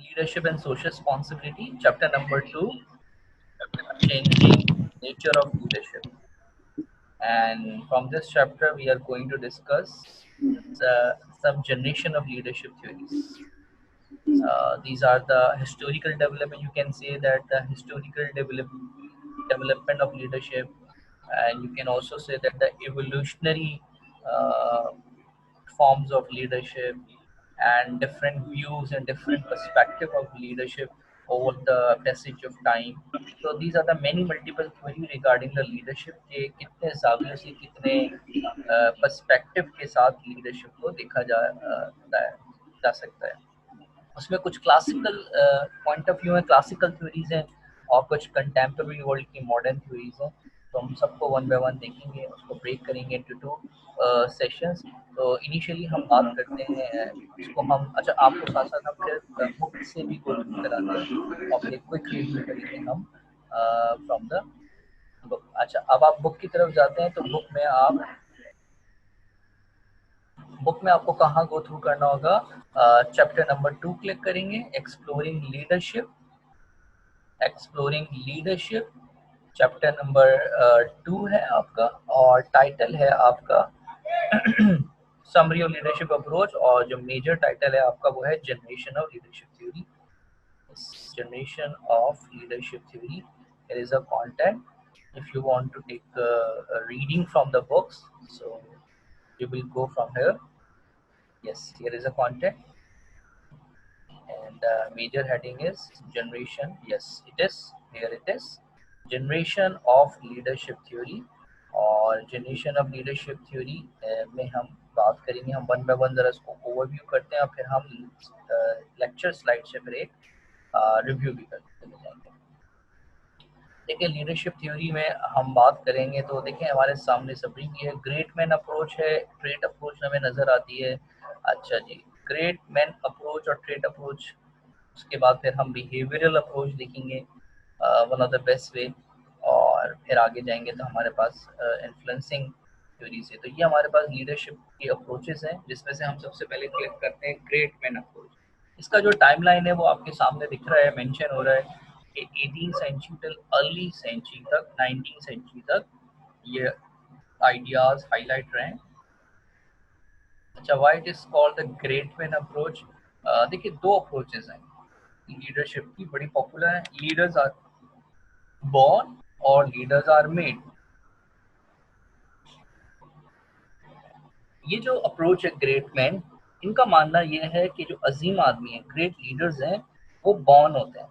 Leadership and Social Responsibility, chapter number 2, Changing Nature of Leadership. And from this chapter, we are going to discuss some generation of leadership theories. These are the historical development. You can say that the historical development of leadership, and you can also say that the evolutionary uh, forms of leadership and different views and different perspective of leadership over the passage of time. So these are the many multiple theory regarding the leadership के कितने जावियों से कितने perspective के साथ leadership को देखा जा सकता है। उसमें कुछ क्लासिकल पॉइंट ऑफ व्यू है, क्लासिकल थ्योरीज हैं और कुछ कंटेम्प्रेरी वर्ल्ड की मॉडर्न थ्योरीज हैं। तो हम सबको वन बाय वन देखेंगे, उसको ब्रेक करेंगे इनटू टू सेशंस। तो इनिशियली हम बात करते हैं इसको हम अच्छा आपको साथ साथ हम फिर बुक से भी गो थ्रू कराते हैं और फिर एक क्विक रिव्यू करेंगे हम फ्रॉम द बुक। अच्छा, अब आप बुक की तरफ जाते हैं तो बुक में आपको कहाँ गो थ्रू करना होगा? चैप्टर नंबर 2 क्लिक करेंगे, एक्सप्लोरिंग लीडरशिप चैप्टर नंबर 2 है आपका, और टाइटल है आपका समरी ऑफ लीडरशिप अप्रोच, और जो मेजर टाइटल है आपका वो है generation of leadership theory. Generation of leadership theory. There is a content. If you want to take a reading from the books, so you will go from here. Yes, here is a content, and major heading is generation. Yes, it is. Here it is. Generation of leadership theory. और generation of leadership theory में हम बात करेंगे, हम one by one जरा इसको overview करते हैं और फिर हम लेक्चर स्लाइड से फिर एक रिव्यू भी करते जाएंगे। देखिए, लीडरशिप थ्योरी में हम बात करेंगे तो देखिए हमारे सामने सभी की है ग्रेट मैन अप्रोच है, ट्रेट अप्रोच हमें नज़र आती है। अच्छा जी, ग्रेट मैन अप्रोच और ट्रेट अप्रोच, उसके बाद फिर हम बिहेवियरल अप्रोच देखेंगे, one of the best way, और फिर आगे जाएंगे तो हमारे पास इन्फ्लुएंसिंग थ्योरीज है। तो ये हमारे पास लीडरशिप की अप्रोचेस हैं, जिसमें से हम सबसे पहले क्लिक करते हैं ग्रेट मैन अप्रोच। इसका जो टाइमलाइन है वो आपके सामने दिख रहा है, मेंशन हो रहा है कि 18th सेंचुरी तक, अर्ली सेंचुरी तक, 19th सेंचुरी तक ये आइडियाज हाईलाइट रहे हैं। अच्छा, why it is called the great man approach? देखिए, दो अप्रोचेस हैं लीडरशिप की, बड़ी पॉपुलर है। लीडर्स आर born और लीडर्स आर मेड। ये जो अप्रोच है ग्रेट मैन, इनका मानना यह है कि जो अजीम आदमी है, ग्रेट लीडर्स हैं, वो बॉर्न होते हैं,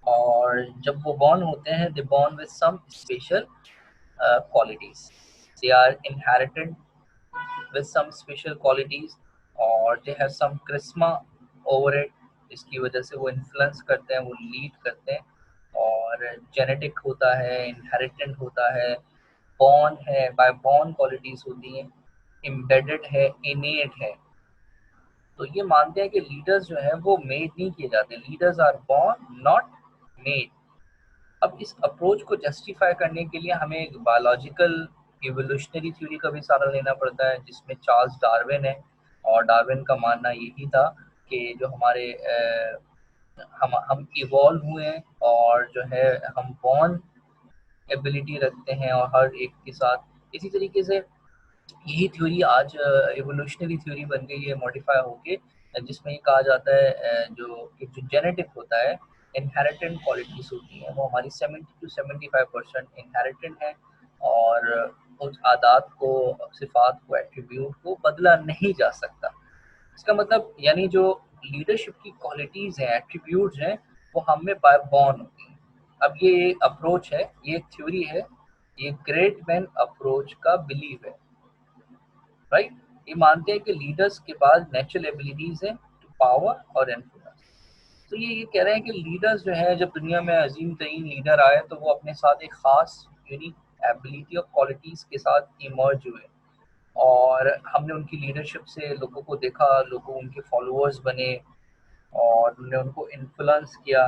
और जब वो बॉर्न होते हैं they born with some special qualities. They are inherited with some special qualities, और they have some charisma over it, इसकी वजह से वो इन्फ्लुएंस करते हैं, वो लीड करते हैं। और जेनेटिक होता है, इनहेरिटेंट होता है, बॉर्न है, बाय बॉर्न क्वालिटीज होती हैं, एम्बेडेड है, इनेट है। तो ये मानते हैं कि लीडर्स जो है वो मेड नहीं किए जाते, leaders are born not made. अब इस अप्रोच को जस्टिफाई करने के लिए हमें एक बायोलॉजिकल इवोल्यूशनरी थ्योरी का भी सहारा लेना पड़ता है, जिसमें चार्ल्स डार्विन है, और डार्विन का मानना यही था कि जो हमारे हम इवॉल्व हुए हैं और जो है हम बॉर्न एबिलिटी रखते हैं और हर एक के साथ। इसी तरीके से यही थ्योरी आज इवोल्यूशनरी थ्योरी बन गई है मॉडिफाई होके, जिसमें ये कहा जाता है जो जेनेटिक होता है, इनहेरिटेंट क्वालिटीज होती हैं, वो हमारी 70 to 75% इनहेरिटेंट है, और उस आदात को, सिफात को, एट्रीब्यूट को बदला नहीं जा सकता। इसका मतलब यानी जो लीडरशिप की क्वालिटीज हैं, एट्रीब्यूट्स हैं, वो हम में बाय बॉर्न होती हैं। अब ये अप्रोच है, ये थ्योरी है, ये ग्रेट मैन अप्रोच का बिलीव है, राइट। ये मानते हैं कि लीडर्स के पास नेचुरल एबिलिटीज है टू पावर और इन्फ्लुएंस। तो ये कह रहे हैं कि लीडर्स जो है, जब दुनिया में अजीम तरीन लीडर आए तो वो अपने साथ एक खास यूनिक एबिलिटी और क्वालिटीज के साथ इमर्ज हुए, और हमने उनकी लीडरशिप से लोगों को देखा, लोगों उनके फॉलोअर्स बने और उन्होंने उनको इन्फ्लुएंस किया।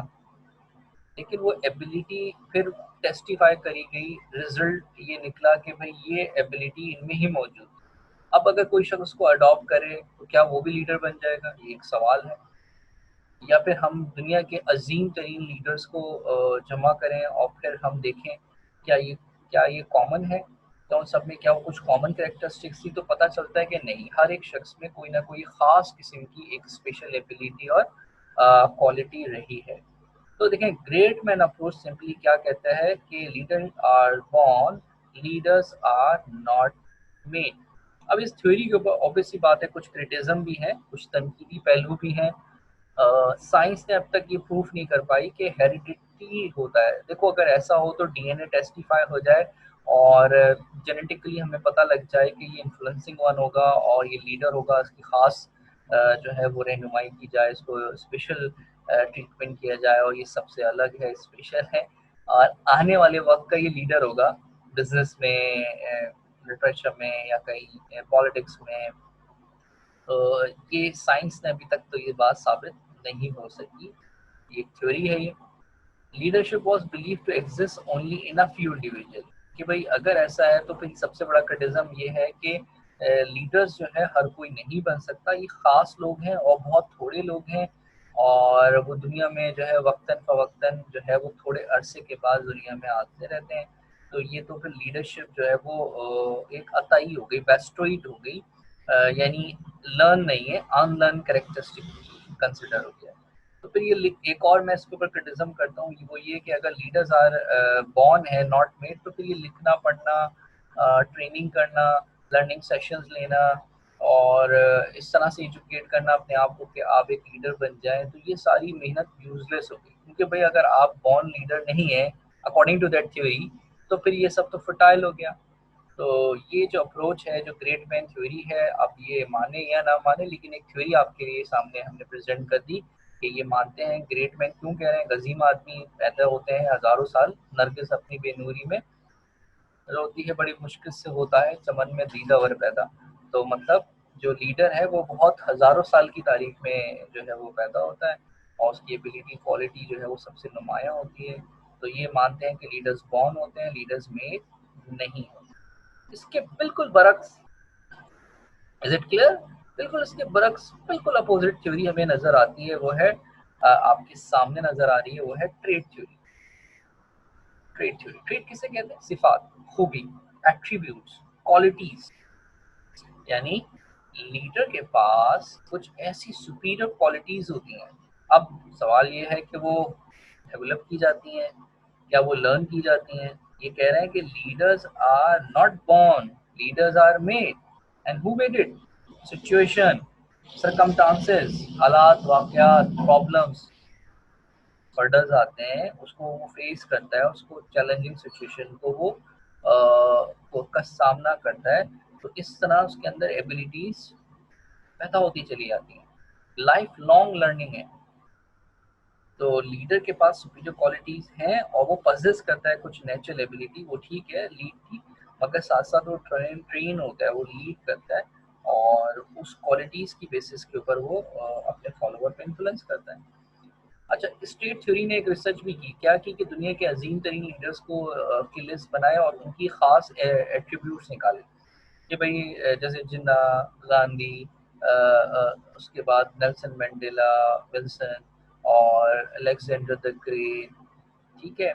लेकिन वो एबिलिटी फिर टेस्टिफाई करी गई, रिजल्ट ये निकला कि भाई ये एबिलिटी इनमें ही मौजूद। अब अगर कोई शख्स उसको अडॉप्ट करे तो क्या वो भी लीडर बन जाएगा? ये एक सवाल है। या फिर हम दुनिया के अजीम तरीन लीडर्स को जमा करें और फिर हम देखें क्या ये कॉमन है, तो उन सब में क्या वो कुछ कॉमन कैरेक्टरिस्टिक्स थी, तो पता चलता है कि नहीं, हर एक शख्स में कोई ना कोई ख़ास किस्म की एक स्पेशल एबिलिटी और क्वालिटी रही है। तो देखें, ग्रेट मैन अप्रोच सिंपली क्या कहता है कि leader are born, leaders are not made. अब इस थ्योरी के ऊपर ऑब्वियस सी बात है, कुछ क्रिटिज्म भी है, कुछ तनकीदी पहलू भी हैं। साइंस ने अब तक ये प्रूफ नहीं कर पाई कि हेरिडिटी होता है। देखो, अगर ऐसा हो तो डीएनए टेस्टिफाई हो जाए और जेनेटिकली हमें पता लग जाए कि ये इन्फ्लुएंसिंग वन होगा और ये लीडर होगा, इसकी खास जो है वो रहनुमाई की जाए, इसको स्पेशल ट्रीटमेंट किया जाए और ये सबसे अलग है, स्पेशल है और आने वाले वक्त का ये लीडर होगा, बिजनेस में, लिटरेचर में या कहीं पॉलिटिक्स में। तो ये साइंस ने अभी तक तो ये बात साबित नहीं हो सकी। ये एक थ्योरी है ये। Leadership was believe to exist only in a few individual, कि भाई अगर ऐसा है तो फिर सबसे बड़ा क्रिटिज्म ये है कि लीडर्स जो है हर कोई नहीं बन सकता, ये खास लोग हैं और बहुत थोड़े लोग हैं और वो दुनिया में जो है वक्तन फवक्तन जो है वो थोड़े अरसे के बाद दुनिया में आते रहते हैं। तो ये तो फिर लीडरशिप जो है वो एक अताई हो गई, बेस्टोइड हो गई, यानी लर्न नहीं है, अनलर्न कैरेक्टरिस्टिक कंसिडर हो गया। तो फिर ये एक और मैं इसके ऊपर क्रिटिज्म करता हूँ, वो ये कि अगर लीडर्स आर बॉर्न है नॉट मेड, तो फिर ये लिखना पढ़ना, ट्रेनिंग करना, लर्निंग सेशंस लेना और इस तरह से एजुकेट करना अपने आप को कि आप एक लीडर बन जाएं, तो ये सारी मेहनत यूजलेस हो गई, क्योंकि भाई अगर आप बॉर्न लीडर नहीं है अकॉर्डिंग टू दैट थ्योरी, तो फिर ये सब तो फर्टाइल हो गया। तो ये जो अप्रोच है, जो ग्रेट मैन थ्योरी है, आप ये माने या ना माने, लेकिन एक थ्योरी आपके लिए सामने हमने प्रेजेंट कर दी कि ये मानते हैं। ग्रेट मैन क्यों कह रहे हैं? गजीम आदमी पैदा होते हैं हजारों साल, नरगिस अपनी बेनूरी में रोती है, बड़ी मुश्किल से होता है चमन में दीदा वर पैदा। तो मतलब जो लीडर है वो बहुत हजारों साल की तारीख में जो है वो पैदा होता है और उसकी एबिलिटी क्वालिटी जो है वो सबसे नुमायाँ होती है। तो ये मानते हैं कि लीडर्स बॉर्न होते हैं, लीडर्स मेड नहीं होते। इसके बिल्कुल बरक्स, इज इट क्लियर? बिल्कुल इसके बरक्स, बिल्कुल अपोजिट थ्योरी हमें नजर आती है, वो है आपके सामने नजर आ रही है, वो है trade theory. Trade theory, trade किसे कहते हैं? सिफात, खूबी, एट्रीब्यूट्स, क्वालिटीज, यानी लीडर के पास कुछ ऐसी सुपीरियर क्वालिटीज होती हैं। अब सवाल ये है कि वो डेवलप की जाती हैं, क्या वो लर्न की जाती हैं? ये कह रहे हैं कि leaders are not born, leaders are made. And who made it? Situation, circumstances, हालात, वाकयात, प्रॉब्लम्स, बर्डर्स आते हैं, उसको वो फेस करता है, उसको चैलेंजिंग सिचुएशन को वो का सामना करता है। तो इस तरह उसके अंदर एबिलिटीज पैदा होती चली जाती हैं। लाइफ लॉन्ग लर्निंग है। तो लीडर के पास सुपीरियर क्वालिटीज हैं और वो पजेस करता है कुछ नेचुरल एबिलिटी, वो ठीक है, लीड की, मगर साथ साथ वो ट्रेन ट्रेन होता है, वो लीड करता है और उस क्वालिटीज की बेसिस के ऊपर वो अपने फॉलोअर पे इन्फ्लुएंस करता है। अच्छा, स्टेट थ्योरी ने एक रिसर्च भी की, क्या की कि दुनिया के अजीम तरीन लीडर्स को की लिस्ट बनाए और उनकी खास एट्रीब्यूट्स निकाले कि भाई जैसे जिन्ना, गांधी, उसके बाद नेल्सन मंडेला, विल्सन और अलेक्जेंडर द ग्रेट, ठीक है,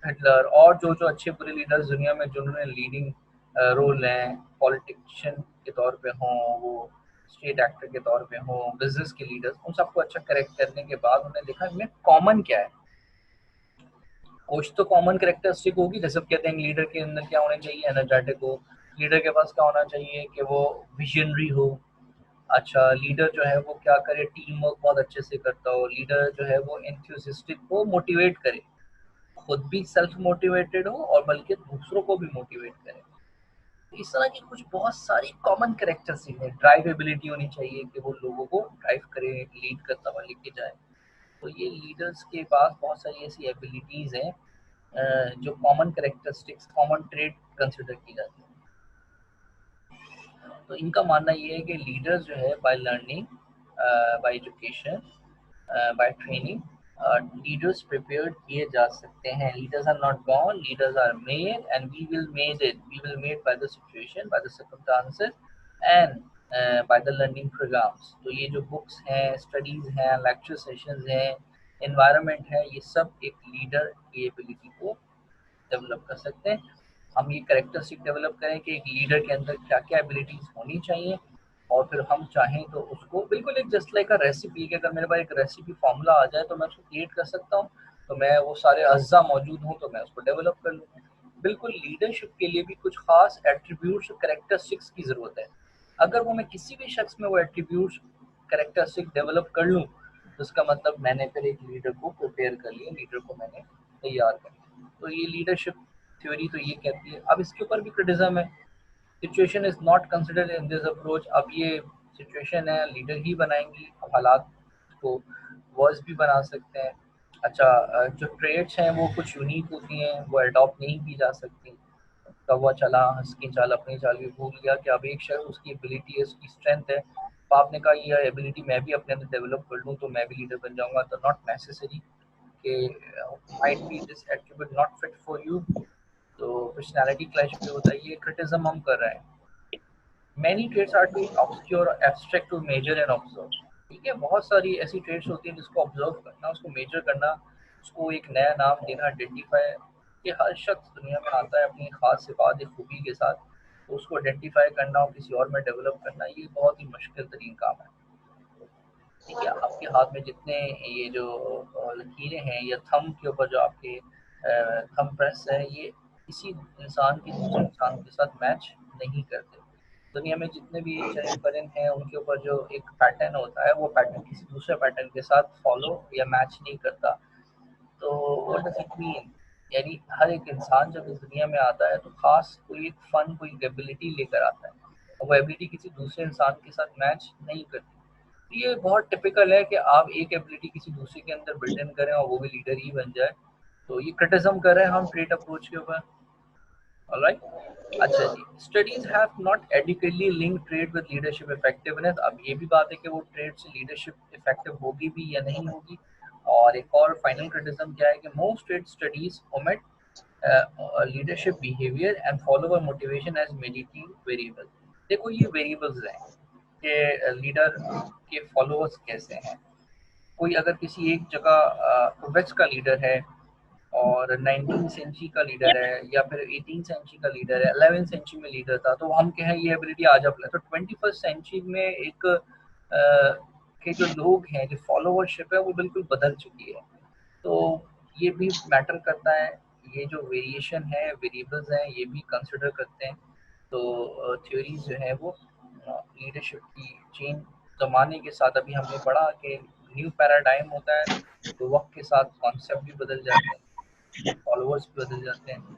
हिटलर और जो जो अच्छे बुरे लीडर्स दुनिया में जिन्होंने लीडिंग रोल हैं, पॉलिटिशियन के तौर पे हों, वो स्टेट एक्टर के तौर पे हों, बिजनेस के लीडर्स, उन सबको अच्छा करेक्ट करने के बाद उन्होंने देखा इनमें कॉमन क्या है। कुछ तो कॉमन कैरेक्टरिस्टिक होगी, जैसे कहते हैं लीडर के अंदर क्या होना चाहिए, एनर्जेटिक हो। लीडर के पास क्या होना चाहिए कि वो विजनरी हो। अच्छा, लीडर जो है वो क्या करे, टीम वर्क बहुत अच्छे से करता हो। लीडर जो है वो एंथुसिस्टिक हो, मोटिवेट करे, खुद भी सेल्फ मोटिवेटेड हो और बल्कि दूसरों को भी मोटिवेट करे। इस तरह की कुछ बहुत सारी कॉमन कैरेक्टरिस्टिक है। ड्राइव एबिलिटी होनी चाहिए कि वो लोगों को ड्राइव करे, लीड करता हुआ लेके जाए। तो ये लीडर्स के पास बहुत सारी ऐसी एबिलिटीज हैं जो common characteristics, common trade consider की जाती है। तो इनका मानना ये है कि लीडर्स जो है by learning, by education, by training, leaders prepared किए जा सकते हैं। Leaders are not born, leaders are made and we will made it, we will made by the situation, by the circumstances and by the learning programmes. तो ये जो books हैं, studies हैं, lecture sessions हैं, एनवायरनमेंट है, ये सब एक लीडर की एबिलिटी को डेवलप कर सकते हैं। हम ये कैरेक्टरिस्टिक डेवलप करें कि एक लीडर के अंदर क्या क्या एबिलिटीज़ होनी चाहिए, और फिर हम चाहें तो उसको बिल्कुल एक जस्ट लाइक अ रेसिपी, कि अगर मेरे पास एक रेसिपी फार्मूला आ जाए तो मैं उसको क्रिएट कर सकता हूँ, तो मैं वो सारे अज्जा मौजूद हूँ तो मैं उसको डेवलप कर लूँगा। बिल्कुल लीडरशिप के लिए भी कुछ खास एट्रीब्यूट्स, कैरेक्टरिस्टिक्स की ज़रूरत है। अगर वो मैं किसी भी शख्स में वो एट्रीब्यूट्स, कैरेक्टरिस्टिक डेवलप कर लूँ, तो इसका मतलब मैंने फिर एक लीडर को प्रिपेयर कर लिया, लीडर को मैंने तैयार कर लिया। तो ये लीडरशिप थ्योरी तो ये कहती है। अब इसके ऊपर भी क्रिटिज्म है, situation is not considered in this approach. अब ये सिचुएशन है, लीडर ही बनाएंगी, अब हालात को वर्स भी बना सकते हैं। अच्छा, जो ट्रेड्स हैं वो कुछ यूनिक होती हैं, वो अडॉप्ट नहीं की जा सकती। कौवा चला हंस की चाल अपनी चाल भी भूल गया, कि अब एक शख्स उसकी एबिलिटी है, उसकी स्ट्रेंथ है, तो आपने कहा ये एबिलिटी मैं भी अपने अंदर डेवलप कर लूँ तो मैं भी लीडर बन जाऊंगा, तो नॉट नेसेसरी कि might be this attribute not fit for you. तो पर्सनैलिटी क्लैश भी होता है, ये क्रिटिज्म हम कर रहे हैं। Many traits are too obscure abstract to measure and observe. ठीक है, बहुत सारी ऐसी ट्रेड्स होती हैं जिसको ऑब्जर्व करना, उसको मेजर करना, उसको एक नया नाम देना, आइडेंटिफाई, कि हर शख्स दुनिया में आता है अपनी खास सिफात, एक खूबी के साथ, तो उसको आइडेंटिफाई करना और किसी और में डेवलप करना, ये बहुत ही मुश्किल तरीन काम है। ठीक है, आपके हाथ में जितने ये जो लकीरें हैं, या थंब के ऊपर जो आपके थंब प्रेस है, ये किसी इंसान के दूसरे इंसान के साथ मैच नहीं करते। दुनिया में जितने भी चरिंद परिंद हैं, उनके ऊपर जो एक पैटर्न होता है, वो पैटर्न किसी दूसरे पैटर्न के साथ फॉलो या मैच नहीं करता। तो व्हाट डज इट मीन, यानी हर एक इंसान जब इस दुनिया में आता है तो खास कोई एक फन, कोई एबिलिटी लेकर आता है, और वो एबिलिटी किसी दूसरे इंसान के साथ मैच नहीं करती। ये बहुत टिपिकल है कि आप एक एबिलिटी किसी दूसरे के अंदर बिल्ड इन करें और वो भी लीडर ही बन जाए। तो ये क्रिटिज्म कर रहे हैं हम ट्रेड अप्रोच के ऊपर। ऑलराइट, अच्छा जी, studies have not adequately link trait with leadership effectiveness. अब ये भी बात है कि वो ट्रेड से लीडरशिप इफेक्टिव होगी भी या नहीं होगी। और एक और फाइनल क्रिटिज्म क्या है कि most trait studies omit leadership behaviour and follower motivation as meditative variable. देखो ये वेरिएबल्स हैं कि लीडर के फॉलोअर्स कैसे हैं। कोई अगर किसी एक जगह वेस्ट का लीडर है और 19 सेंचुरी का लीडर है, या फिर 18 सेंचुरी का लीडर है, 11 सेंचुरी में लीडर था, तो हम कहें ये एबिलिटी आज अप्लाई, तो 21st सेंचुरी में एक के जो लोग हैं, जो फॉलोअरशिप है वो बिल्कुल बदल चुकी है। तो ये भी मैटर करता है, ये जो वेरिएशन है, वेरिएबल्स हैं, ये भी कंसिडर करते हैं। तो थ्योरीज जो है वो लीडरशिप की चेंज ज़माने के साथ, अभी हमने पढ़ा कि न्यू पैराडाइम होता है, तो वक्त के साथ कॉन्सेप्ट भी बदल जाते हैं, फॉलोअर्स भी बदल जाते हैं।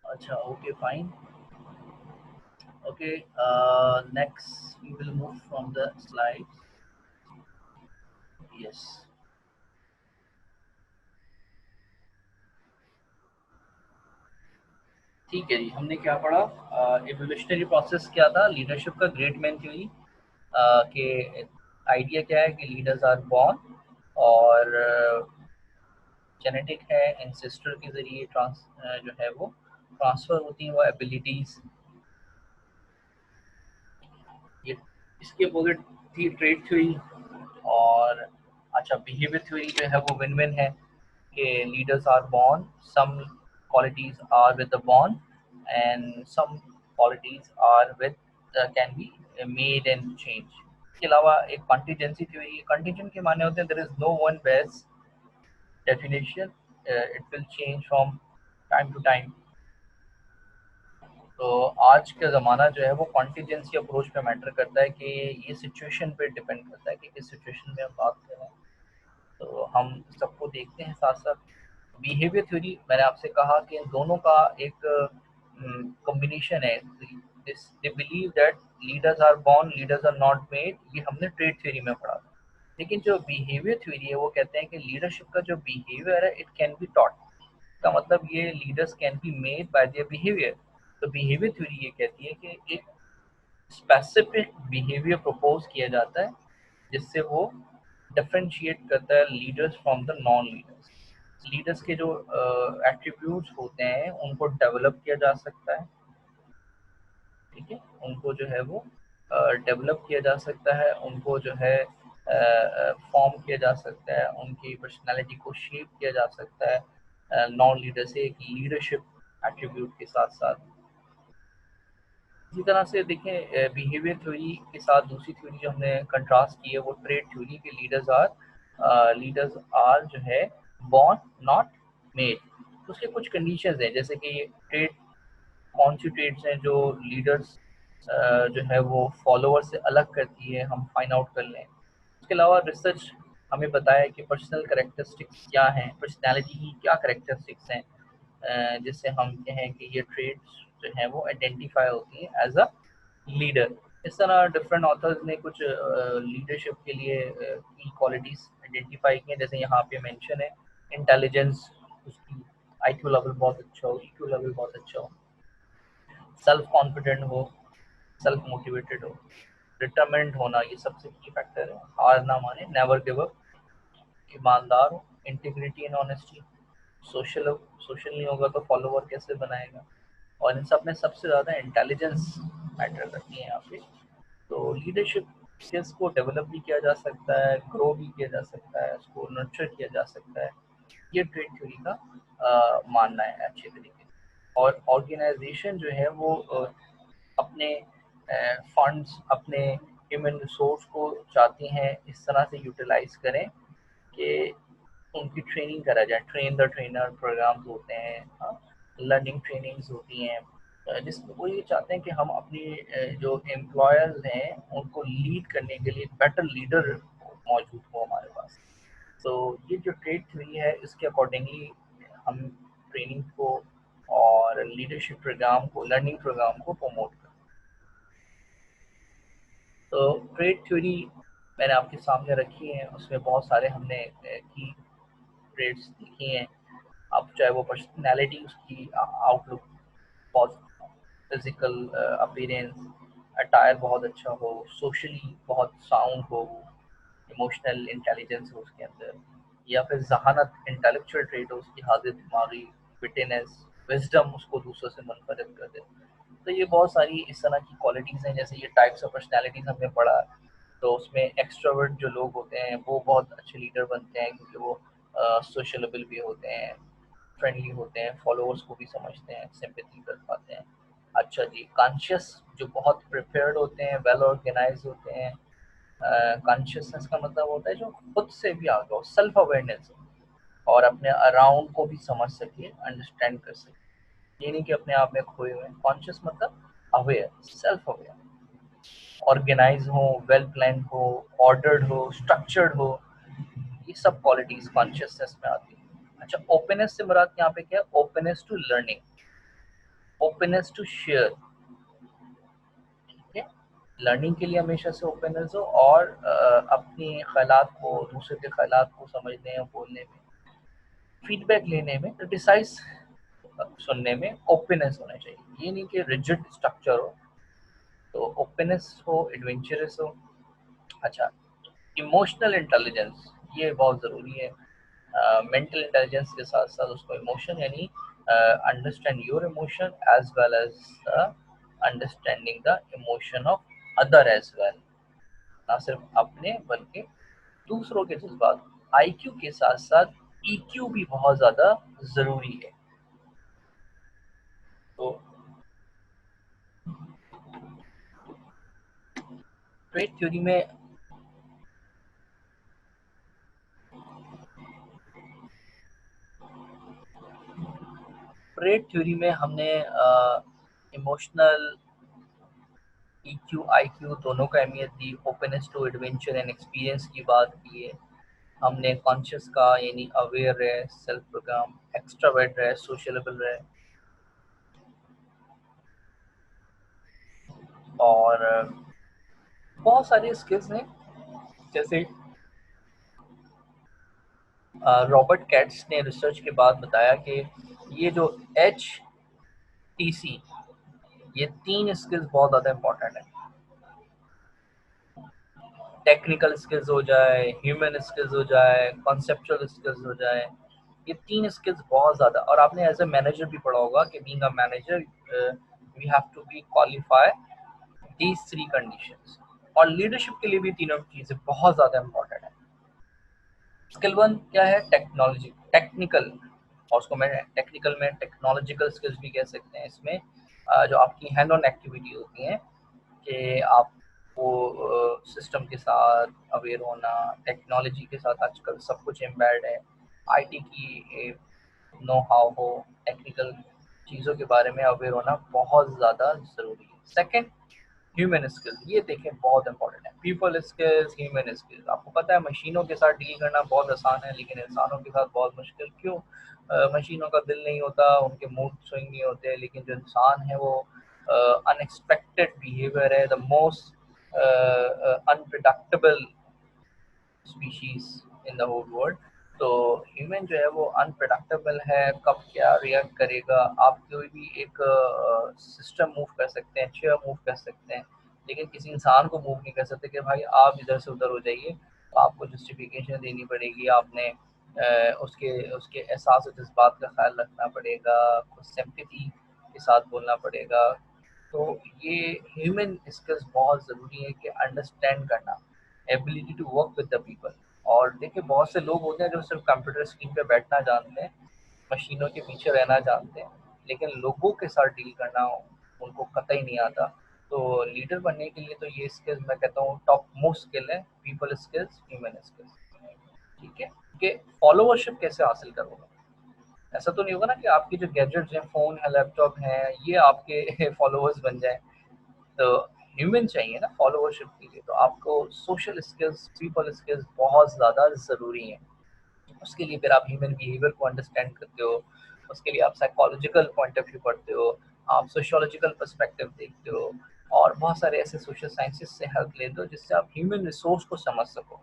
अच्छा, okay fine. Okay, next we will move from the slides. Yes. ठीक है जी, हमने क्या पढ़ा, एवोल्यूशनरी प्रोसेस क्या था, लीडरशिप का ग्रेट मैन थ्योरी के आइडिया क्या है कि लीडर्स आर बॉर्न, और जेनेटिक है, एंसेस्टर के जरिए जो है वो ट्रांसफर होती हैं वो एबिलिटीज। ये इसके अपोजिट थी ट्रेड थ्योरी। और अच्छा, बिहेवियर थ्योरी जो है वो विन विन है, कि leaders are born, some qualities are with the born, and some qualities are with can be made and changed। इसके अलावा एक कंटीजेंसी थ्योरी है। कंटीजेंट के माने होते हैं there is no one best definition, it will change from time to time. तो आज का ज़माना जो है वो कॉन्टीजेंसी अप्रोच पे मैटर करता है, कि ये सिचुएशन पे डिपेंड करता है कि किस सिचुएशन में हम बात कर रहे हैं। तो हम सबको देखते हैं साथ साथ। बिहेवियर थ्योरी, मैंने आपसे कहा कि इन दोनों का एक कॉम्बिनेशन है। They believe that leaders are born, leaders are not made, ये हमने ट्रेड थ्योरी में पढ़ा था। लेकिन जो बिहेवियर थ्योरी है वो कहते हैं कि लीडरशिप का जो बिहेवियर है इट कैन बी टॉट। का मतलब ये leaders can be made by their behaviour. तो बिहेवियर थ्योरी ये कहती है कि एक स्पेसिफिक बिहेवियर प्रपोज किया जाता है जिससे वो डिफरेंशिएट करता है leaders from the non leaders. Leaders के जो एट्रीब्यूट्स होते हैं उनको डेवलप किया जा सकता है, ठीक है, उनको जो है वो डेवलप किया जा सकता है, उनको जो है फॉर्म किया जा सकता है, उनकी पर्सनालिटी को शेप किया जा सकता है नॉन लीडर से एक लीडरशिप एट्रीब्यूट के साथ साथ। इसी तरह से देखें बिहेवियर थ्योरी के साथ दूसरी थ्योरी जो हमने कंट्रास्ट की है वो ट्रेड थ्योरी के लीडर्स आर जो है बॉर्न नॉट मेड। तो उसके कुछ कंडीशंस हैं, जैसे कि ट्रेड कौन सी ट्रेड्स हैं जो लीडर्स जो है वो फॉलोअर से अलग करती है, हम फाइंड आउट कर लें। उसके अलावा रिसर्च हमें बताया कि पर्सनल करेक्टरिस्टिक्स क्या हैं, पर्सनैलिटी की क्या करेक्टरिस्टिक्स हैं जिससे हम कहें कि ये ट्रेड्स जो हैं वो आइडेंटिफाई होती हैं एज अ लीडर। इस तरह डिफरेंट ऑथर्स ने कुछ लीडरशिप के लिए की क्वालिटीज आइडेंटिफाई की हैं, जैसे यहाँ पे मेंशन है इंटेलिजेंस, उसकी आईक्यू लेवल बहुत अच्छा हो, ईक्यू लेवल बहुत अच्छा हो, सेल्फ कॉन्फिडेंट हो, सेल्फ मोटिवेटेड हो, डिटरमिन्ड होना, ये सबसे की फैक्टर है, हार ना माने, नेवर गिव अप, ईमानदार हो, integrity and honesty, social social नहीं होगा तो फॉलोवर कैसे बनाएगा। और इन सब में सबसे ज़्यादा इंटेलिजेंस मैटर करती है यहाँ पे। तो लीडरशिप स्किल्स को डेवलप भी किया जा सकता है, ग्रो भी किया जा सकता है, उसको नर्चर किया जा सकता है, ये ट्रेड थ्योरी का मानना है अच्छे तरीके से। और ऑर्गेनाइजेशन जो है वो अपने फंड्स, अपने ह्यूमन रिसोर्स को चाहती हैं इस तरह से यूटिलाइज करें कि उनकी ट्रेनिंग करा जाए, ट्रेन द ट्रेनर प्रोग्राम्स होते हैं, लर्निंग ट्रेनिंग्स होती हैं जिसमें वो ये चाहते हैं कि हम अपनी जो एम्प्लॉयर्स हैं उनको लीड करने के लिए बेटर लीडर मौजूद हो हमारे पास। तो ये जो ट्रेड थ्योरी है इसके अकॉर्डिंगली हम ट्रेनिंग को और लीडरशिप प्रोग्राम को, लर्निंग प्रोग्राम को प्रमोट करते हैं। तो ट्रेड थ्योरी मैंने आपके सामने रखी है, उसमें बहुत सारे हमने की ट्रेड्स लिखी हैं। अब चाहे वो पर्सनैलिटी, उसकी आउटलुक, बहुत फिजिकल अपीयरेंस, अटायर बहुत अच्छा हो, सोशली बहुत साउंड हो, इमोशनल इंटेलिजेंस हो उसके अंदर, या फिर जहानत, इंटेलेक्चुअल ट्रेट हो उसकी, हाजिर दिमागी, विटेनेस, विजडम उसको दूसरों से मुनफरद कर दे। तो ये बहुत सारी इस तरह की क्वालिटीज़ हैं। जैसे ये टाइप्स ऑफ पर्सनैलिटीज़ हमने पढ़ा, तो उसमें एक्सट्रोवर्ट जो लोग होते हैं वो बहुत अच्छे लीडर बनते हैं क्योंकि वो सोशलेबल भी होते हैं, फ्रेंडली होते हैं, फॉलोअर्स को भी समझते हैं, सिंपैथी कर पाते हैं। अच्छा जी, कॉन्शियस जो बहुत प्रिपेयर्ड होते हैं, वेल ऑर्गेनाइज होते हैं। कॉन्शियसनेस का मतलब होता है जो खुद से भी आगे हो, सेल्फ अवेयरनेस और अपने अराउंड को भी समझ सके, अंडरस्टैंड कर सके। ये नहीं कि अपने आप में खोए हुए हैं। कॉन्शियस मतलब अवेयर, सेल्फ अवेयर, ऑर्गेनाइज हो, वेल प्लान हो, ऑर्डर्ड हो, स्ट्रक्चर्ड हो, ये सब क्वालिटीज कॉन्शियसनेस में आती है। अच्छा, ओपननेस से मुराद यहाँ पे क्या है? Openness to learning, openness to share, ठीक है, लर्निंग के लिए हमेशा से ओपननेस हो और अपने ख्यालात को, दूसरे के ख्यालात को समझने और बोलने में, फीडबैक लेने में, क्रिटिसाइज सुनने में ओपननेस होना चाहिए। ये नहीं कि रिजिड स्ट्रक्चर हो, तो ओपननेस हो, एडवेंचरस हो। अच्छा, इमोशनल इंटेलिजेंस, ये बहुत ज़रूरी है। मेंटल इंटेलिजेंस के साथ साथ उसको इमोशन यानी understand your emotion as well as understanding the emotion of other as well, ना सिर्फ अपने बल्कि दूसरों के जज्बात। आईक्यू के साथ साथ ईक्यू भी बहुत ज़्यादा ज़रूरी है। तो ट्रेड थ्योरी में हमने इमोशनल, ईक्यू, आईक्यू दोनों का अहमियत दी, openness to adventure and experience की बात की है, हमने कॉन्शियस का यानी अवेयर रहे, सेल्फ प्रोग्राम, एक्स्ट्रावर्ट रहे, सोशलेबल रहे, और बहुत सारी स्किल्स हैं। जैसे रॉबर्ट कैट्स ने रिसर्च के बाद बताया कि ये जो HTC, ये 3 स्किल्स बहुत ज़्यादा इम्पोर्टेंट है। टेक्निकल स्किल्स हो जाए, ह्यूमन स्किल्स हो जाए, कॉन्सेप्चुअल स्किल्स हो जाए, ये 3 स्किल्स बहुत ज़्यादा। और आपने एज ए मैनेजर भी पढ़ा होगा कि being a manager we have to be qualify these 3 conditions. और लीडरशिप के लिए भी तीनों चीज़ें बहुत ज़्यादा इम्पोर्टेंट है। स्किल 1 क्या है? टेक्नोलॉजी, टेक्निकल, और उसको मैं टेक्निकल में टेक्नोलॉजिकल स्किल्स भी कह सकते हैं। इसमें जो आपकी हैंड ऑन एक्टिविटी होती हैं कि आपको सिस्टम के साथ अवेयर होना, टेक्नोलॉजी के साथ आजकल सब कुछ एम्बेड है, आईटी की नो हाउ हो, टेक्निकल चीज़ों के बारे में अवेयर होना बहुत ज़्यादा ज़रूरी है। सेकंड, ह्यूमन स्किल्स, ये देखें बहुत इंपॉर्टेंट है। People skills, human skills. आपको पता है मशीनों के साथ डील करना बहुत आसान है, लेकिन इंसानों के साथ बहुत मुश्किल। क्यों? मशीनों का दिल नहीं होता, उनके मूड स्विंग नहीं होते, लेकिन जो इंसान है वो अनएक्सपेक्टेड बिहेवियर है, the most unpredictable species in the whole world. तो ह्यूमन जो है वो अनप्रेडिक्टेबल है, कब क्या रिएक्ट करेगा। आप कोई भी एक सिस्टम मूव कर सकते हैं, चेयर मूव कर सकते हैं, लेकिन किसी इंसान को मूव नहीं कर सकते कि भाई आप इधर से उधर हो जाइए। तो आपको जस्टिफिकेशन देनी पड़ेगी, आपने उसके उसके एहसास और जज्बात का ख्याल रखना पड़ेगा, सिंपैथी के साथ बोलना पड़ेगा। तो ये ह्यूमन स्किल्स बहुत ज़रूरी है कि अंडरस्टैंड करना, ability to work with the people. और देखिए बहुत से लोग होते हैं जो सिर्फ कंप्यूटर स्क्रीन पे बैठना जानते हैं, मशीनों के पीछे रहना जानते हैं, लेकिन लोगों के साथ डील करना उनको कतई नहीं आता। तो लीडर बनने के लिए तो ये स्किल्स मैं कहता हूँ टॉप मोस्ट स्किल है, पीपल स्किल्स, ह्यूमन स्किल्स। ठीक है, कि फॉलोअरशिप कैसे हासिल करोगे? ऐसा तो नहीं होगा ना कि आपके जो गैजेट्स हैं, फ़ोन है, लैपटॉप हैं, ये आपके फॉलोअर्स बन जाएँ। तो ह्यूमन चाहिए ना फॉलोअरशिप के लिए, तो आपको सोशल स्किल्स, पीपल स्किल्स बहुत ज़्यादा ज़रूरी हैं। उसके लिए फिर आप ह्यूमन बिहेवियर को अंडरस्टैंड करते हो, उसके लिए आप साइकोलॉजिकल पॉइंट ऑफ व्यू पढ़ते हो, आप सोशियोलॉजिकल पर्सपेक्टिव देखते हो, और बहुत सारे ऐसे सोशल साइंसेस से हेल्प लेते हो जिससे आप ह्यूमन रिसोर्स को समझ सको।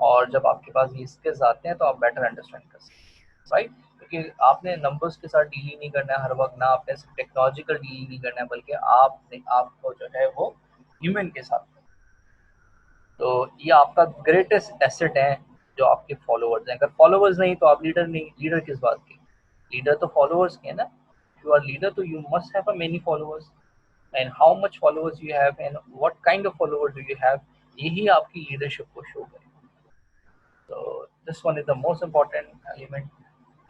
और जब आपके पास ये स्किल्स आते हैं तो आप बेटर अंडरस्टैंड कर सकते हैं, राइट? क्योंकि आपने नंबर्स के साथ डील ही नहीं करना है हर वक्त, ना आपने सिर्फ टेक्नोलॉजिकल डील ही नहीं करना है, बल्कि आपने आपको जो है वो ह्यूमन के साथ। तो ये आपका ग्रेटेस्ट एसेट है जो आपके फॉलोअर्स हैं। अगर फॉलोअर्स नहीं तो आप लीडर नहीं, लीडर किस बात के? लीडर तो फॉलोअर्स के हैं ना। यू आर लीडर तो you must have a many followers, and how much followers you have and what kind of followers do you have, यही आपकी लीडरशिप को शो करेगा। So this one is the most important element.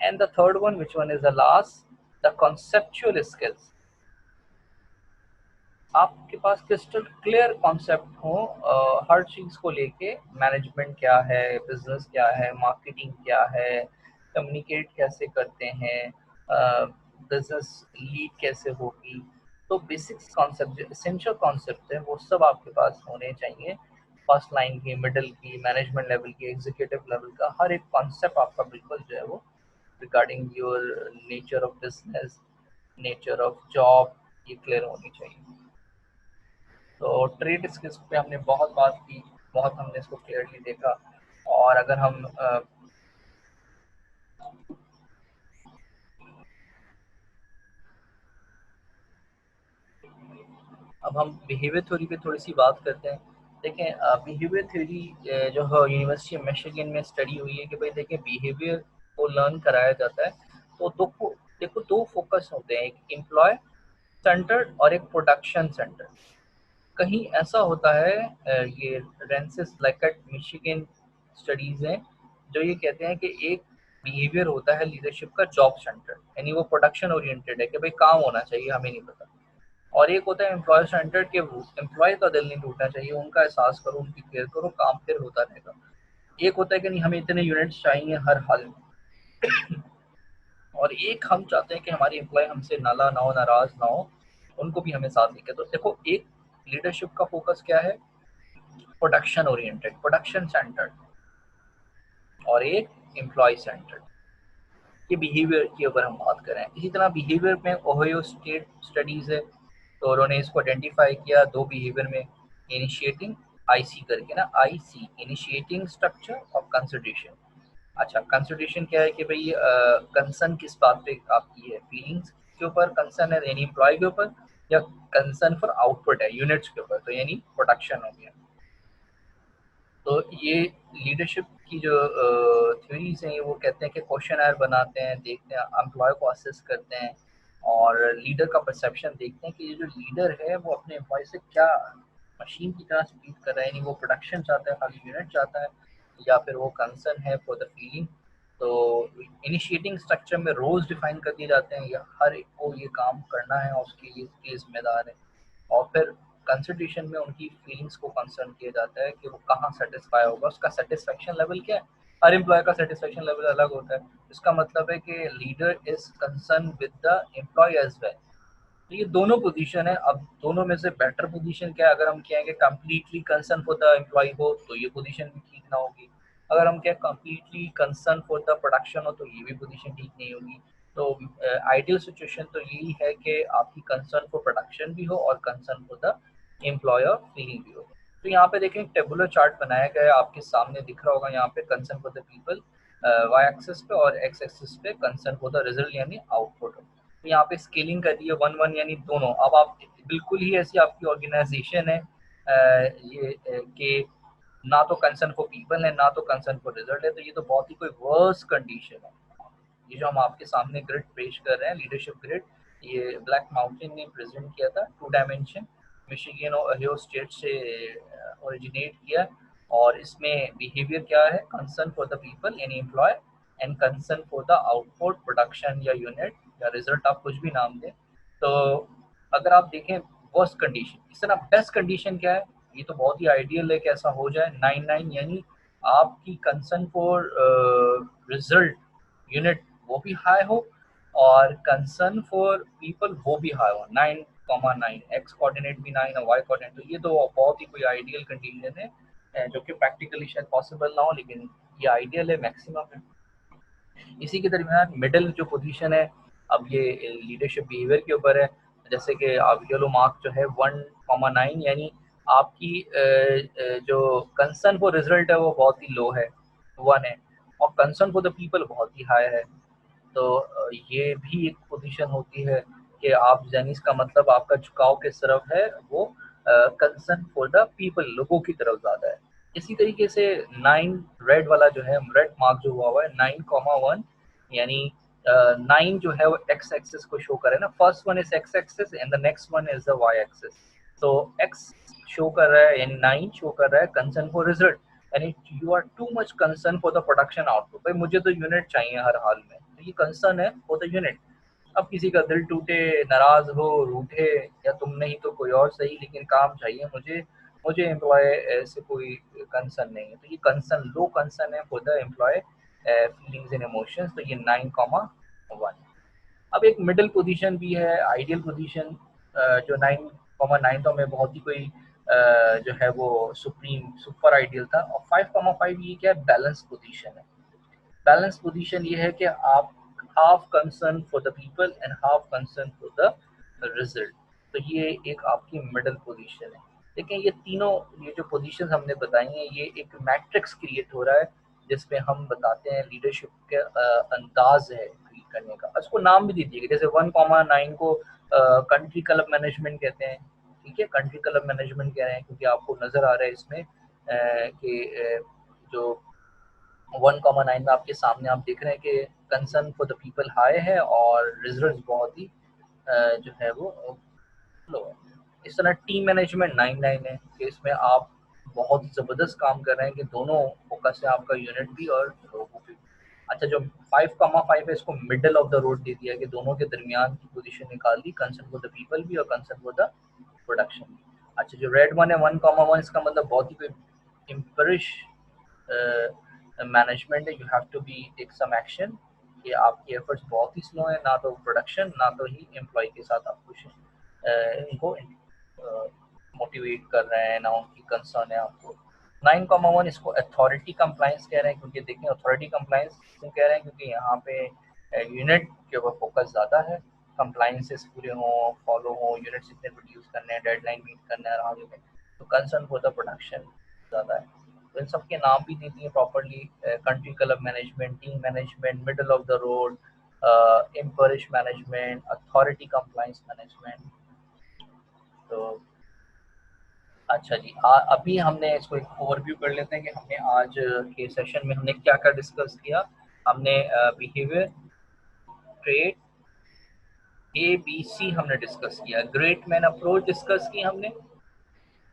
And the third one, which one is the last, the conceptual skills। आपके पास crystal clear concept हो हर चीज़ को लेके, management क्या है, बिजनेस क्या है, मार्केटिंग क्या है, कम्युनिकेट कैसे करते हैं, बिजनेस लीड कैसे होगी। तो बेसिक्स कॉन्सेप्ट जो एसेंशियल कॉन्सेप्ट है वो सब आपके पास होने चाहिए। फर्स्ट लाइन की, मिडिल की, मैनेजमेंट लेवल की, एग्जीक्यूटिव लेवल का हर एक कॉन्सेप्ट आपका बिल्कुल जो है वो regarding your nature of business, nature of job, ये क्लियर होनी चाहिए। तो ट्रेड स्किल्स पे हमने बहुत बात की, बहुत हमने इसको क्लियरली देखा। और अगर हम अब हम बिहेवियर थ्योरी पे थोड़ी सी बात करते हैं। देखें बिहेवियर थ्योरी जो यूनिवर्सिटी ऑफ मिशिगन में स्टडी हुई है कि भाई देखें बिहेवियर को लर्न कराया जाता है तो देखो दो फोकस होते हैं, एक एम्प्लॉय सेंटर्ड और एक प्रोडक्शन सेंटर्ड। कहीं ऐसा होता है ये रेंसिस लाइकट मिशिगन स्टडीज हैं जो ये कहते हैं कि एक बिहेवियर होता है लीडरशिप का जॉब सेंटर, यानी वो प्रोडक्शन ओरिएंटेड है कि भाई काम होना चाहिए, हमें नहीं पता। और एक होता है एम्प्लॉय सेंटर्ड के एम्प्लॉय का दिल नहीं टूटना चाहिए, उनका एहसास करो, उनकी केयर करो, काम फिर होता रहेगा। एक होता है कि नहीं हमें इतने यूनिट्स चाहिए हर हाल में, और एक हम चाहते हैं कि हमारी एम्प्लॉय हमसे नाला ना हो, नाराज ना हो, उनको भी हमें साथ लेके। तो देखो एक लीडरशिप का फोकस क्या है? Production oriented, production centred. और एक एम्प्लॉय सेंटर्ड। ये बिहेवियर की अगर हम बात करें, इसी तरह बिहेवियर में ओहियो स्टेट स्टडीज है, तो उन्होंने इसको आइडेंटिफाई किया दो बिहेवियर में, इनिशिएटिंग आईसी करके ना, आईसी इनिशिएटिंग स्ट्रक्चर और कंसिडरेशन। अच्छा, कंसिडरेशन क्या है कि भाई कंसर्न किस बात पे आपकी है, फीलिंग्स के ऊपर कंसर्न है यानी एम्प्लॉय के ऊपर, या कंसर्न फॉर आउटपुट है यूनिट्स के ऊपर, तो यानी प्रोडक्शन हो गया। तो ये लीडरशिप की जो थ्योरीज हैं वो कहते हैं कि क्वेश्चन आयर बनाते हैं, देखते हैं, एम्प्लॉय को असेस करते हैं और लीडर का परसेप्शन देखते हैं कि ये जो लीडर है वो अपने एम्प्लॉय से क्या मशीन की तरह स्पीक कर रहा है, यानी वो प्रोडक्शन चाहता है, खाली यूनिट चाहता है, या फिर वो कंसर्न है फॉर द फीलिंग। तो इनिशिएटिंग स्ट्रक्चर में रोल्स डिफाइन कर दिए जाते हैं, या हर एक को ये काम करना है और उसके लिए जिम्मेदार है। और फिर कंसिडरेशन में उनकी फीलिंग्स को कंसर्न किया जाता है कि वो कहाँ सेटिस्फाई होगा, उसका सेटिस्फेक्शन लेवल क्या है। हर एम्प्लॉय का सेटिस्फेक्शन लेवल अलग होता है। इसका मतलब है कि leader is concern with the employee as well. तो ये दोनों पोजीशन है। अब दोनों में से बेटर पोजीशन क्या है, अगर हम कहेंगे completely concern for the employee हो तो ये पोजीशन भी ठीक ना होगी, अगर हम कहें completely concern for the production हो तो ये भी पोजीशन ठीक नहीं होगी। तो आइडियल सिचुएशन तो यही है कि आपकी कंसर्न फॉर प्रोडक्शन भी हो और concern for the employer feeling भी हो। तो यहाँ पे देखें टेबुलर चार्ट बनाया गया है, आपके सामने दिख रहा होगा, यहाँ पे concern for the people why axis पे, और एक्स एक्सिस पे कंसर्न फॉर द रिजल्ट यानी आउटपुट। तो यहाँ पे स्केलिंग कर दी है 1-1 यानी दोनों। अब आप बिल्कुल ही ऐसी आपकी ऑर्गेनाइजेशन है ये कि ना तो कंसर्न फॉर पीपल है ना तो कंसर्न फॉर रिजल्ट है, तो ये तो बहुत ही कोई वर्स कंडीशन है। ये जो हम आपके सामने ग्रिड पेश कर रहे हैं, लीडरशिप ग्रिड, ये ब्लैक माउंटेन ने प्रेजेंट किया था, 2 डायमेंशन, मिशिगन और ओहियो स्टेट से ओरिजिनेट किया। और इसमें बिहेवियर क्या है, कंसर्न फॉर द पीपल यानी employee, and concern for the output production या यूनिट या रिजल्ट, आप कुछ भी नाम दें। तो अगर आप देखें वर्स्ट कंडीशन, इस तरह बेस्ट कंडीशन क्या है, ये तो बहुत ही आइडियल है कि ऐसा हो जाए 9-9 यानी आपकी कंसर्न फॉर रिजल्ट यूनिट वो भी हाई हो और कंसर्न फॉर पीपल वो भी हाई हो, 9,9, एक्स कोऑर्डिनेट भी 9 और वाई कोऑर्डिनेट। तो ये तो बहुत ही कोई आइडियल कंडीशन है जो कि प्रैक्टिकली शायद पॉसिबल ना हो, लेकिन ये आइडियल है, मैक्सिमम है। इसी के दरमियान मिडिल जो पोजीशन है, अब ये लीडरशिप बिहेवियर के ऊपर है। जैसे कि आप येलो मार्क जो है 1,9 यानी आपकी जो कंसर्न फॉर रिजल्ट है वो बहुत ही लो है, 1 है, और कंसर्न फॉर द पीपल बहुत ही हाई है। तो ये भी एक पोजीशन होती है कि आप यानी इसका मतलब आपका झुकाव किस तरफ है, वो कंसर्न फॉर द पीपल, लोगों की तरफ ज़्यादा है। इसी तरीके से 9 रेड वाला जो है, रेड मार्क जो हुआ हुआ है 9,1 यानी 9 जो है वो एक्स एक्सिस को शो करे ना, first one is X axis and the next one is the Y axis. तो एक्स शो कर रहा है यानी 9 शो कर रहा है कंसर्न फॉर रिजल्ट, यानी you are too much concern for the production output, भाई मुझे तो यूनिट चाहिए हर हाल में, तो ये कंसर्न है फॉर द यूनिट। अब किसी का दिल टूटे, नाराज हो, रूठे, या तुम नहीं तो कोई और सही, लेकिन काम चाहिए मुझे, मुझे एम्प्लॉय से कोई कंसर्न नहीं है, तो ये कंसर्न लो कंसर्न है for the employee feelings and emotions, तो ये 9,1। अब एक मिडिल पोजीशन भी है, आइडियल पोजीशन, जो 9,9 तो हमें बहुत ही कोई जो है वो सुप्रीम सुपर आइडियल था, और 5,5 ये क्या है, बैलेंस पोजीशन है। बैलेंस पोजीशन ये है कि आप half concern for the people and half concern for the result, तो ये एक आपकी मिडिल पोजीशन है। लेकिन ये तीनों, ये जो पोजीशन हमने बताई हैं, ये एक मैट्रिक्स क्रिएट हो रहा है जिसमें हम बताते हैं लीडरशिप के अंदाज है ट्रीट करने का। उसको नाम भी दे दिए, जैसे 1,9 को कंट्री क्लब मैनेजमेंट कहते हैं, ठीक है, कंट्री क्लब मैनेजमेंट कह रहे हैं क्योंकि आपको नजर आ रहा है इसमें कि जो 1,9 में आपके सामने आप देख रहे हैं कि concern for the people high है और रिजल्ट बहुत ही जो है वो लो है। इस तरह टीम मैनेजमेंट 9,9 है कि इसमें आप बहुत ज़बरदस्त काम कर रहे हैं कि दोनों फोकस है आपका, यूनिट भी और लोगों भी। अच्छा, जो 5,5 है इसको मिडल ऑफ द रोड दे दिया कि दोनों के दरमियान की पोजीशन निकाल दी, कंसर्न फॉर द पीपल भी और कंसर्न फॉर द प्रोडक्शन भी। अच्छा, जो रेड वन है 1,1, इसका मतलब बहुत ही कोई इम्परिश मैनेजमेंट है, you have to be take some action, कि आपकी एफर्ट्स बहुत ही स्लो है, ना तो प्रोडक्शन ना तो ही एम्प्लॉय के साथ आप कुछ इनको मोटिवेट कर रहे हैं, ना उनकी कंसर्न है आपको। 9,1 इसको अथॉरिटी कंप्लायंस कह रहे हैं, क्योंकि देखें अथॉरिटी कंप्लायंस क्यों कह रहे हैं, क्योंकि यहाँ पे यूनिट के ऊपर फोकस ज़्यादा है, कंप्लायंसेस पूरे हों, फॉलो हों, यूनिट्स इतने प्रोड्यूस करने हैं, डेडलाइन मीट करना है आगे में, तो कंसर्न फॉर द प्रोडक्शन ज़्यादा है। तो इन सब के नाम भी देती है properly, country club management, team management, middle of the road, impoverished management, authority compliance management. तो अच्छा जी, अभी हमने इसको एक ओवरव्यू कर लेते हैं कि हमने आज के सेशन में हमने क्या क्या डिस्कस किया। हमने बिहेवियर, ट्रेड, ABC हमने डिस्कस किया, ग्रेट मैन अप्रोच डिस्कस की हमने,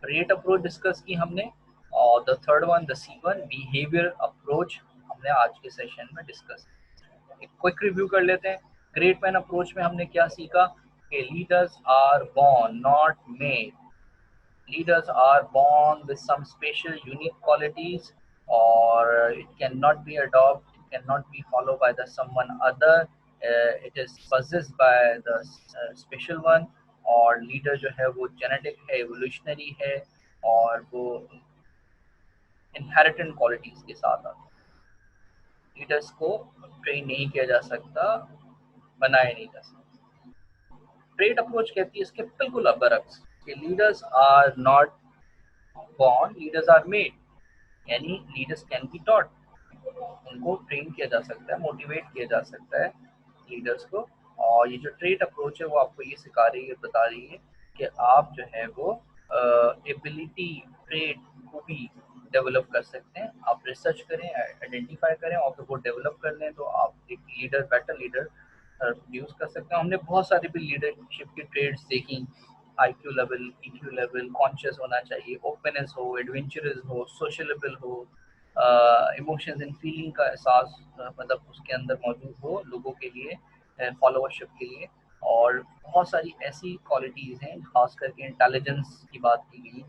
रेट अप्रोच डिस्कस की हमने, और the third one the C1 behaviour approach हमने आज के सेशन में डिस्कस किया। एक क्विक रिव्यू कर लेते हैं। ग्रेट मैन अप्रोच में हमने क्या सीखा कि leaders are born not made, leaders are born with some special unique qualities, or it cannot be adopted, it cannot be followed by the someone other, it is possessed by the special one, और leader जो है वो genetic है, evolutionary है, और वो inherent qualities के साथ आते हैं। लीडर्स को ट्रेन नहीं किया जा सकता, बनाया नहीं जा सकता। ट्रेड अप्रोच कहती है इसके बिल्कुल बरक्स कि leaders are not born, leaders are made, यानी लीडर्स कैन बी टॉट, उनको ट्रेन किया जा सकता है, मोटिवेट किया जा सकता है लीडर्स को। और ये जो ट्रेट अप्रोच है वो आपको ये सिखा रही है, बता रही है कि आप जो है वो एबिलिटी, ट्रेट को भी डेवलप कर सकते हैं। आप रिसर्च करें, आइडेंटिफाई करें और फिर वो डेवलप कर लें, तो आप एक लीडर, बेटर लीडर प्रोड्यूस कर सकते हैं। हमने बहुत सारी भी लीडरशिप की ट्रेड्स देखी, IQ level, EQ level, conscious होना चाहिए, ओपननेस हो, एडवेंचरस हो, सोशलेबल हो, इमोशंस एंड फीलिंग का एहसास मतलब उसके अंदर मौजूद हो लोगों के लिए, फॉलोअरशिप के लिए। और बहुत सारी ऐसी क्वालिटीज़ हैं, खास करके इंटेलिजेंस की बात की गई,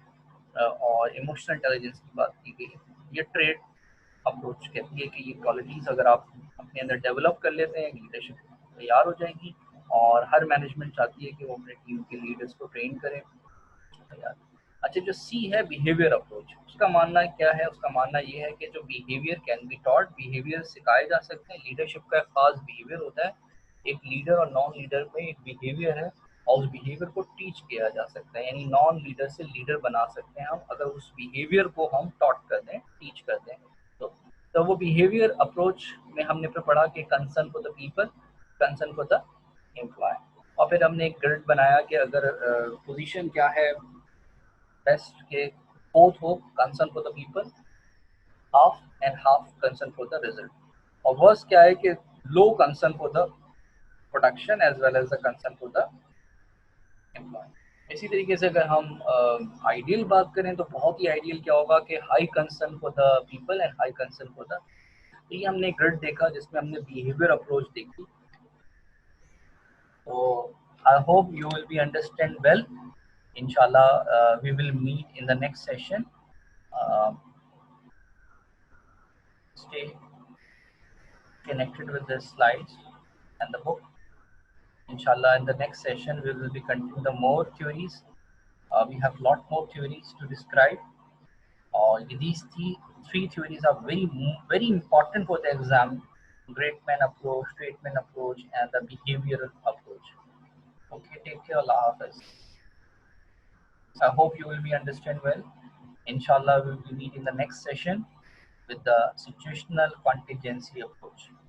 और इमोशनल इंटेलिजेंस की बात की गई। ये ट्रेड अप्रोच कहती है कि ये क्वालिटीज़ अगर आप अपने अंदर डेवलप कर लेते हैं, लीडरशिप तैयार हो जाएगी। और हर मैनेजमेंट चाहती है कि वो अपने टीम के लीडर्स को ट्रेन करें। अच्छा, जो C है बिहेवियर अप्रोच, उसका मानना क्या है? उसका मानना ये है कि जो behaviour can be taught, behaviour सिखाए जा सकते हैं। लीडरशिप का एक खास बिहेवियर होता है, एक लीडर और नॉन लीडर में एक बिहेवियर है, और उस बिहेवियर को टीच किया जा सकता है, यानी नॉन लीडर से लीडर बना सकते हैं हम अगर उस बिहेवियर को हम टॉट कर दें, टीच कर दें। तो वो बिहेवियर अप्रोच में हमने फिर पढ़ा कि concern for the people, concern for the employee, और फिर हमने एक ग्रिड बनाया कि अगर पोजीशन क्या है बेस्ट के, both हो concern for the people, half and half concern for the result, और worst क्या है कि low concern for the production as well as the concern for the employee। इसी तरीके से अगर हम आइडियल बात करें तो बहुत ही आइडियल क्या होगा कि high concern for the people and high concern for the, तो ये हमने ग्रिड देखा जिसमें हमने बिहेवियर अप्रोच देखी। तो I hope you will be understand well. Inshallah, we will meet in the next session. Uh, Stay connected with the slides and the book. Inshallah, in the next session, we will be continuing the more theories. We have a lot more theories to describe. These three theories are very important for the exam: great man approach, straight man approach, and the behavioral approach. Okay, take care. Allah Hafiz. I hope you will be understand well. Inshallah, we will meet in the next session with the situational contingency approach.